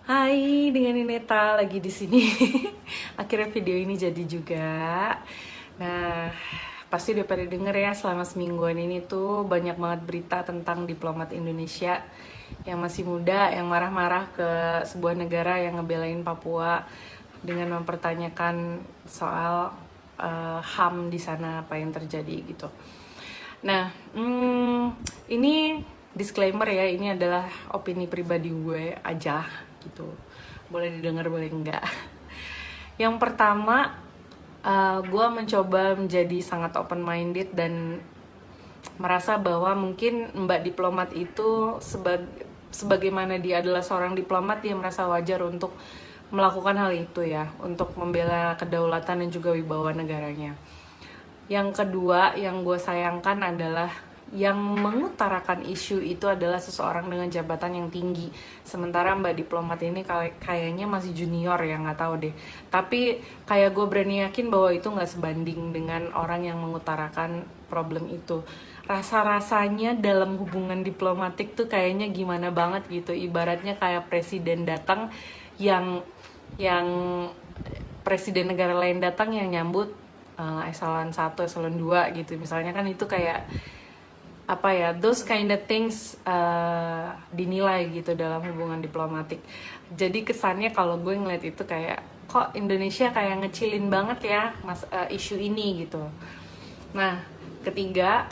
Hai, dengan Nineta lagi di sini. Akhirnya video ini jadi juga. Nah, pasti udah pada denger ya selama semingguan ini tuh banyak banget berita tentang diplomat Indonesia yang masih muda, yang marah-marah ke sebuah negara yang ngebelain Papua dengan mempertanyakan soal HAM di sana apa yang terjadi gitu. Nah, ini disclaimer ya, ini adalah opini pribadi gue aja gitu. Boleh didengar, boleh enggak. Yang pertama, gue mencoba menjadi sangat open minded dan merasa bahwa mungkin Mbak Diplomat itu sebagaimana dia adalah seorang diplomat, dia merasa wajar untuk melakukan hal itu ya, untuk membela kedaulatan dan juga wibawa negaranya. Yang kedua yang gue sayangkan adalah yang mengutarakan isu itu adalah seseorang dengan jabatan yang tinggi, sementara Mbak Diplomat ini kayaknya masih junior ya, nggak tahu deh. Tapi kayak gue berani yakin bahwa itu nggak sebanding dengan orang yang mengutarakan problem itu. Rasa-rasanya dalam hubungan diplomatik tuh kayaknya gimana banget gitu, ibaratnya kayak presiden datang yang presiden negara lain datang yang nyambut eselon 1, eselon 2 gitu. Misalnya kan itu kayak apa ya, those kind of things dinilai gitu dalam hubungan diplomatik. Jadi kesannya kalau gue ngeliat itu kayak kok Indonesia kayak ngecilin banget ya isu ini gitu. Nah, ketiga,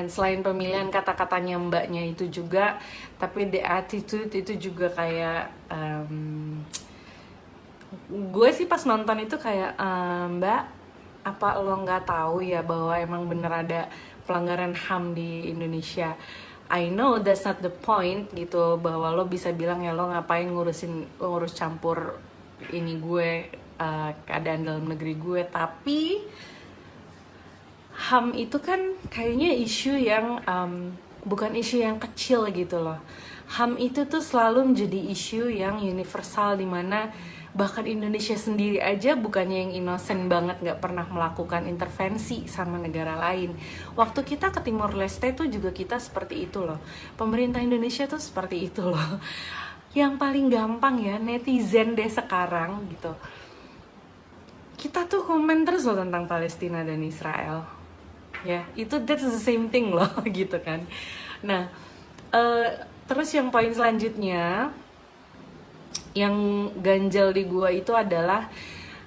selain pemilihan kata-katanya mbaknya itu juga, tapi the attitude itu juga kayak gue sih pas nonton itu kayak Mbak, apa lo nggak tahu ya bahwa emang bener ada pelanggaran HAM di Indonesia. I know that's not the point gitu, bahwa lo bisa bilang ya lo ngapain ngurus campur ini gue, keadaan dalam negeri gue. Tapi HAM itu kan kayaknya isu yang bukan isu yang kecil gitu loh. HAM itu tuh selalu menjadi isu yang universal, dimana bahkan Indonesia sendiri aja bukannya yang innocent banget nggak pernah melakukan intervensi sama negara lain. Waktu kita ke Timor Leste tuh juga kita seperti itu loh. Pemerintah Indonesia tuh seperti itu loh. Yang paling gampang ya, netizen deh sekarang gitu. Kita tuh komen terus loh tentang Palestina dan Israel. Ya, itu that's the same thing loh gitu kan. Nah, terus yang poin selanjutnya yang ganjel di gua itu adalah,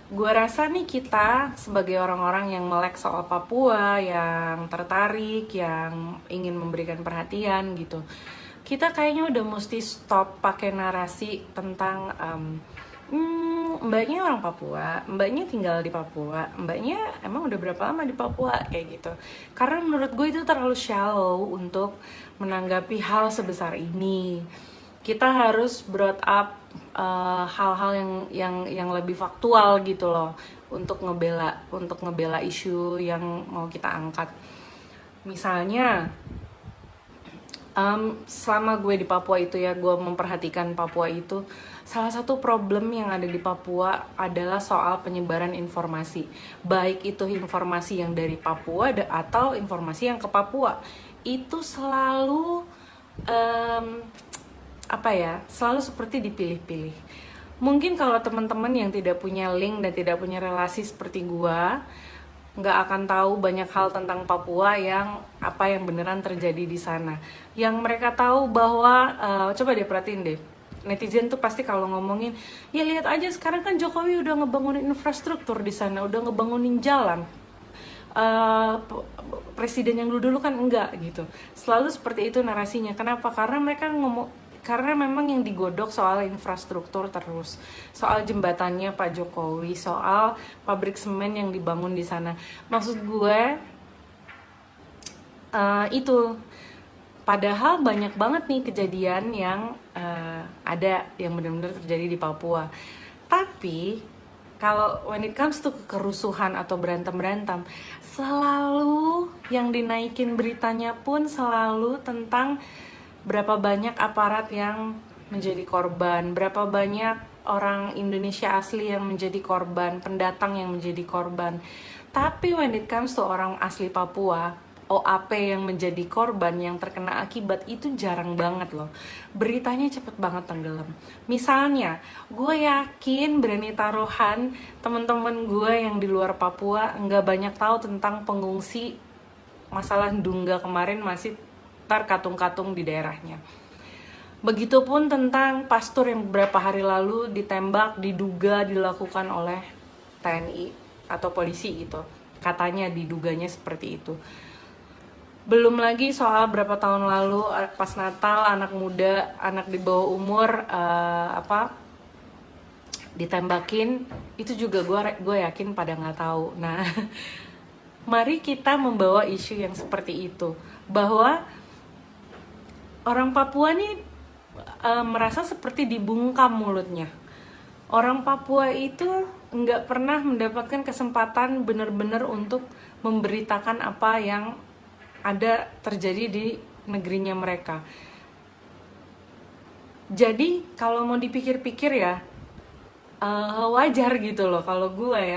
gua rasa nih kita sebagai orang-orang yang melek soal Papua, yang tertarik, yang ingin memberikan perhatian gitu, kita kayaknya udah mesti stop pakai narasi tentang mbaknya orang Papua, mbaknya tinggal di Papua, mbaknya emang udah berapa lama di Papua, kayak gitu. Karena menurut gue itu terlalu shallow untuk menanggapi hal sebesar ini. Kita harus brought up hal-hal yang lebih faktual gitu loh, untuk ngebela isu yang mau kita angkat. Misalnya selama gue di Papua itu ya, gue memperhatikan Papua itu, salah satu problem yang ada di Papua adalah soal penyebaran informasi, baik itu informasi yang dari Papua atau informasi yang ke Papua. Itu selalu selalu seperti dipilih-pilih. Mungkin kalau teman-teman yang tidak punya link dan tidak punya relasi seperti gua, nggak akan tahu banyak hal tentang Papua yang beneran terjadi di sana. Yang mereka tahu bahwa coba deh perhatiin deh, netizen tuh pasti kalau ngomongin, ya lihat aja sekarang kan Jokowi udah ngebangunin infrastruktur di sana, udah ngebangunin jalan. Presiden yang dulu kan enggak gitu. Selalu seperti itu narasinya. Kenapa? Karena memang yang digodok soal infrastruktur terus, soal jembatannya Pak Jokowi, soal pabrik semen yang dibangun di sana. Maksud gue itu, padahal banyak banget nih kejadian yang ada yang benar-benar terjadi di Papua. Tapi kalau when it comes to kerusuhan atau berantem, selalu yang dinaikin beritanya pun selalu tentang berapa banyak aparat yang menjadi korban, berapa banyak orang Indonesia asli yang menjadi korban, pendatang yang menjadi korban. Tapi when it comes to orang asli Papua, OAP yang menjadi korban, yang terkena akibat itu jarang banget loh. Beritanya cepet banget tenggelam. Misalnya, gue yakin berani taruhan teman-teman gue yang di luar Papua nggak banyak tahu tentang pengungsi masalah Dunga kemarin masih terkatung-katung di daerahnya. Begitupun tentang pastor yang beberapa hari lalu ditembak, diduga dilakukan oleh TNI atau polisi gitu. Katanya diduganya seperti itu. Belum lagi soal berapa tahun lalu pas Natal anak muda, anak di bawah umur ditembakin, itu juga gue yakin pada nggak tahu. Nah, mari kita membawa isu yang seperti itu, bahwa orang Papua nih merasa seperti dibungkam mulutnya. Orang Papua itu nggak pernah mendapatkan kesempatan benar-benar untuk memberitakan apa yang ada terjadi di negerinya mereka. Jadi kalau mau dipikir-pikir ya, wajar gitu loh kalau gue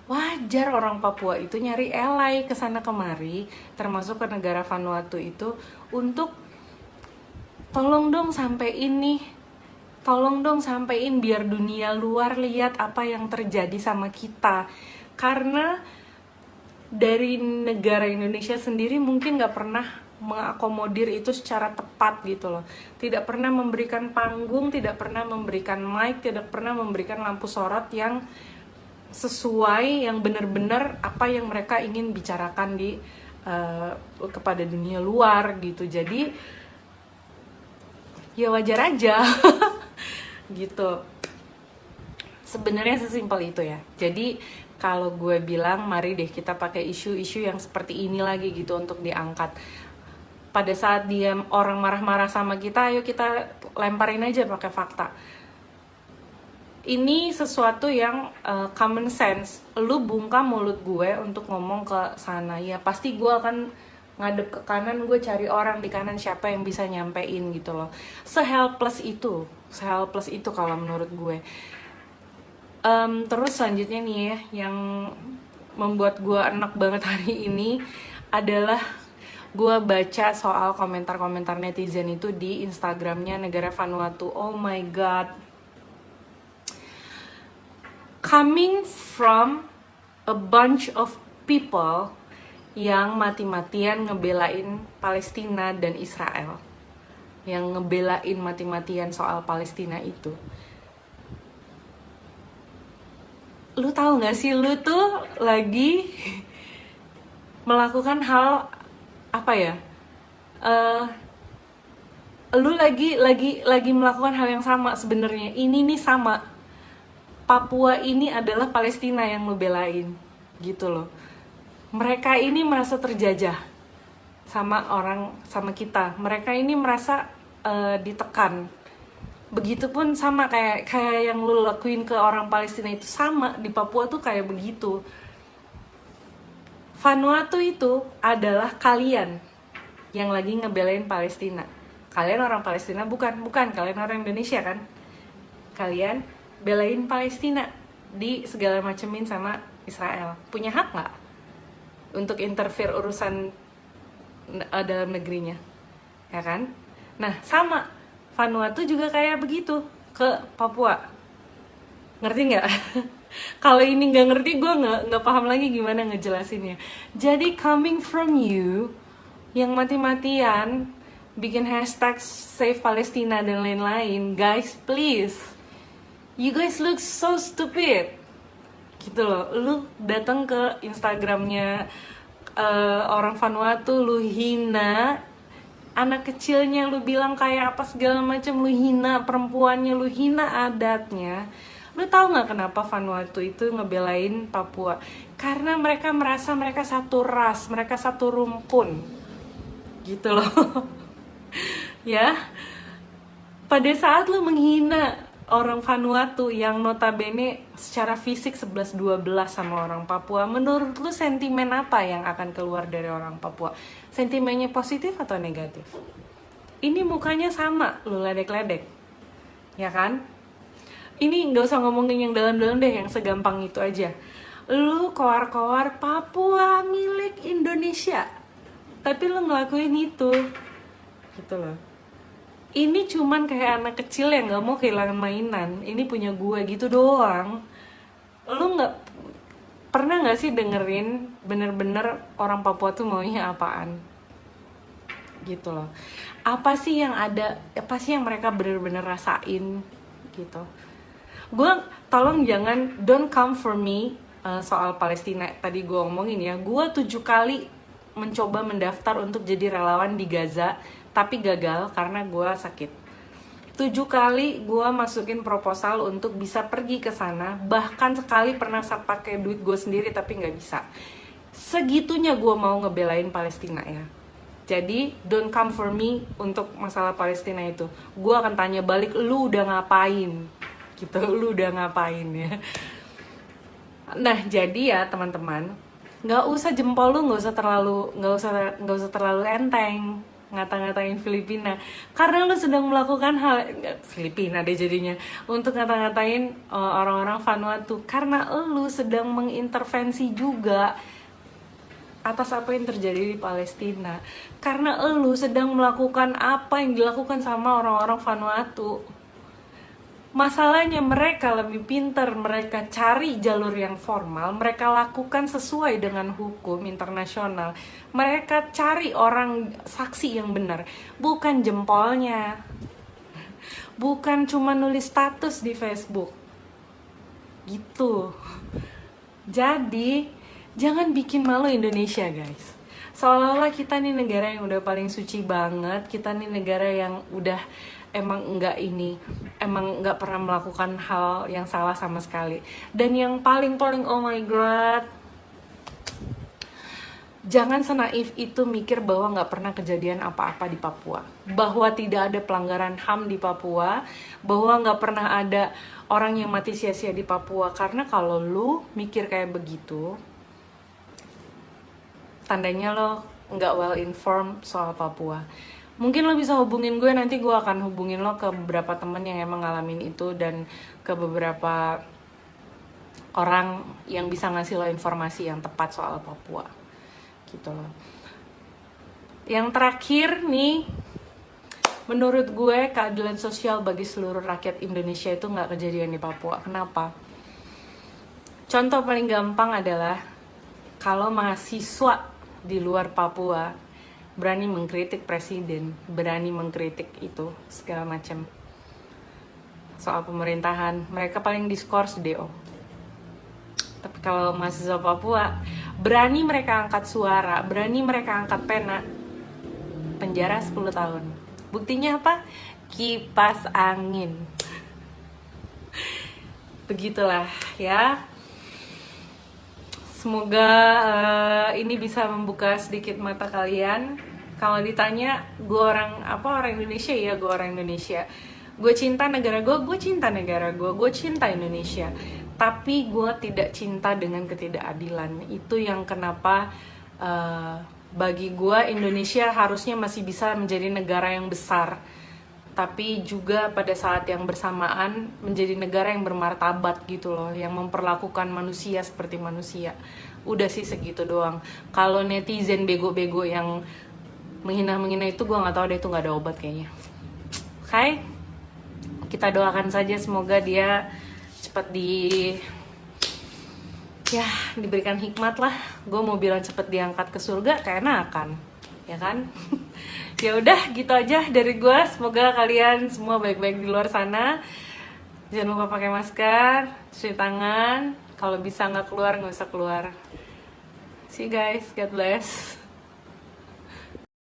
wajar orang Papua itu nyari elai kesana kemari, termasuk ke negara Vanuatu itu, untuk tolong dong sampein biar dunia luar lihat apa yang terjadi sama kita. Karena dari negara Indonesia sendiri mungkin gak pernah mengakomodir itu secara tepat gitu loh. Tidak pernah memberikan panggung, tidak pernah memberikan mic, tidak pernah memberikan lampu sorot yang sesuai, yang benar-benar apa yang mereka ingin bicarakan di kepada dunia luar gitu. Jadi ya wajar aja gitu. Sebenarnya sesimpel itu ya. Jadi kalau gue bilang mari deh kita pakai isu-isu yang seperti ini lagi gitu untuk diangkat. Pada saat dia orang marah-marah sama kita, ayo kita lemparin aja pakai fakta. Ini sesuatu yang common sense. Lu bungkam mulut gue untuk ngomong ke sana, ya pasti gue akan ngadep ke kanan, gue cari orang di kanan siapa yang bisa nyampein gitu loh. Se-helpless itu kalau menurut gue. Terus selanjutnya nih ya, yang membuat gue enak banget hari ini adalah gue baca soal komentar-komentar netizen itu di Instagramnya negara Vanuatu. Oh my god, coming from a bunch of people yang mati-matian ngebelain Palestina dan Israel, yang ngebelain mati-matian soal Palestina itu. Lu tahu nggak sih, lu tuh lagi melakukan hal apa ya? Lu lagi melakukan hal yang sama sebenarnya. Ini nih sama. Papua ini adalah Palestina yang lu belain, gitu loh. Mereka ini merasa terjajah sama kita. Mereka ini merasa ditekan. Begitupun sama kayak yang lu lakuin ke orang Palestina itu, sama di Papua tuh kayak begitu. Vanuatu itu adalah kalian yang lagi ngebelain Palestina. Kalian orang Palestina bukan kalian orang Indonesia kan? Kalian belain Palestina di segala macemin sama Israel. Punya hak nggak untuk interfere urusan dalam negerinya? Ya kan? Nah, sama Vanuatu juga kayak begitu ke Papua. Ngerti nggak? Kalau ini nggak ngerti, gue nggak paham lagi gimana ngejelasinnya. Jadi coming from you yang mati-matian bikin hashtag Save Palestina dan lain-lain, guys, please, you guys look so stupid. Gitu loh, lu datang ke Instagramnya orang Vanuatu, lu hina anak kecilnya, lu bilang kayak apa segala macam, lu hina perempuannya, lu hina adatnya. Lu tahu nggak kenapa Vanuatu itu ngebelain Papua? Karena mereka merasa mereka satu ras, mereka satu rumpun, gitu loh. Ya, pada saat lu menghina orang Vanuatu yang notabene secara fisik 11-12 sama orang Papua, menurut lu sentimen apa yang akan keluar dari orang Papua? Sentimennya positif atau negatif? Ini mukanya sama, lu ledek-ledek, ya kan? Ini nggak usah ngomongin yang dalam-dalam deh, yang segampang itu aja. Lu koar-koar Papua milik Indonesia, tapi lu ngelakuin itu gitu loh. Ini cuman kayak anak kecil yang nggak mau kehilangan mainan, ini punya gue gitu doang. Lu nggak pernah nggak sih dengerin bener-bener orang Papua tuh maunya apaan gitu loh? Apa sih yang ada, apa sih yang mereka bener-bener rasain gitu. Gue tolong jangan, don't come for me soal Palestina. Tadi gue ngomongin ya, gue 7 kali mencoba mendaftar untuk jadi relawan di Gaza, tapi gagal karena gue sakit. 7 kali gue masukin proposal untuk bisa pergi ke sana, bahkan sekali pernah pakai duit gue sendiri tapi nggak bisa. Segitunya gue mau ngebelain Palestina ya. Jadi don't come for me untuk masalah Palestina itu. Gue akan tanya balik, lu udah ngapain? Gitu, lu udah ngapain ya? Nah jadi ya teman-teman, nggak usah jempol lu nggak usah terlalu enteng ngata-ngatain Filipina, karena lu sedang melakukan hal Filipina deh jadinya untuk ngata-ngatain orang-orang Vanuatu, karena lu sedang mengintervensi juga atas apa yang terjadi di Palestina, karena lu sedang melakukan apa yang dilakukan sama orang-orang Vanuatu. Masalahnya mereka lebih pintar, mereka cari jalur yang formal, mereka lakukan sesuai dengan hukum internasional. Mereka cari orang saksi yang benar, bukan jempolnya. Bukan cuma nulis status di Facebook. Gitu. Jadi, jangan bikin malu Indonesia, guys. Seolah-olah kita nih negara yang udah paling suci banget, kita nih negara yang udah emang nggak pernah melakukan hal yang salah sama sekali. Dan yang paling oh my god, jangan senaif itu mikir bahwa nggak pernah kejadian apa-apa di Papua, bahwa tidak ada pelanggaran HAM di Papua, bahwa nggak pernah ada orang yang mati sia-sia di Papua. Karena kalau lu mikir kayak begitu, tandanya lo nggak well informed soal Papua. Mungkin lo bisa hubungin gue, nanti gue akan hubungin lo ke beberapa temen yang emang ngalamin itu, dan ke beberapa orang yang bisa ngasih lo informasi yang tepat soal Papua gitu loh. Yang terakhir nih, menurut gue keadilan sosial bagi seluruh rakyat Indonesia itu nggak kejadian di Papua. Kenapa? Contoh paling gampang adalah kalau mahasiswa di luar Papua berani mengkritik presiden, berani mengkritik itu segala macam soal pemerintahan, mereka paling diskors DO. Tapi kalau mahasiswa Papua berani mereka angkat suara, berani mereka angkat pena, penjara 10 tahun. Buktinya apa? Kipas angin. Begitulah ya. Semoga ini bisa membuka sedikit mata kalian. Kalau ditanya, gue orang Indonesia, ya gue orang Indonesia. Gue cinta negara gue cinta negara gue cinta Indonesia. Tapi gue tidak cinta dengan ketidakadilan. Itu yang kenapa bagi gue Indonesia harusnya masih bisa menjadi negara yang besar, tapi juga pada saat yang bersamaan menjadi negara yang bermartabat gitu loh, yang memperlakukan manusia seperti manusia. Udah sih segitu doang. Kalau netizen bego-bego yang menghina-menghina itu, gue nggak tahu deh, itu nggak ada obat kayaknya. Oke, kita doakan saja semoga dia cepat diberikan hikmat lah. Gue mau bilang cepat diangkat ke surga, keenakan, ya kan? Ya udah gitu aja dari gue. Semoga kalian semua baik-baik di luar sana. Jangan lupa pakai masker, cuci tangan. Kalau bisa nggak usah keluar. See you guys, God bless.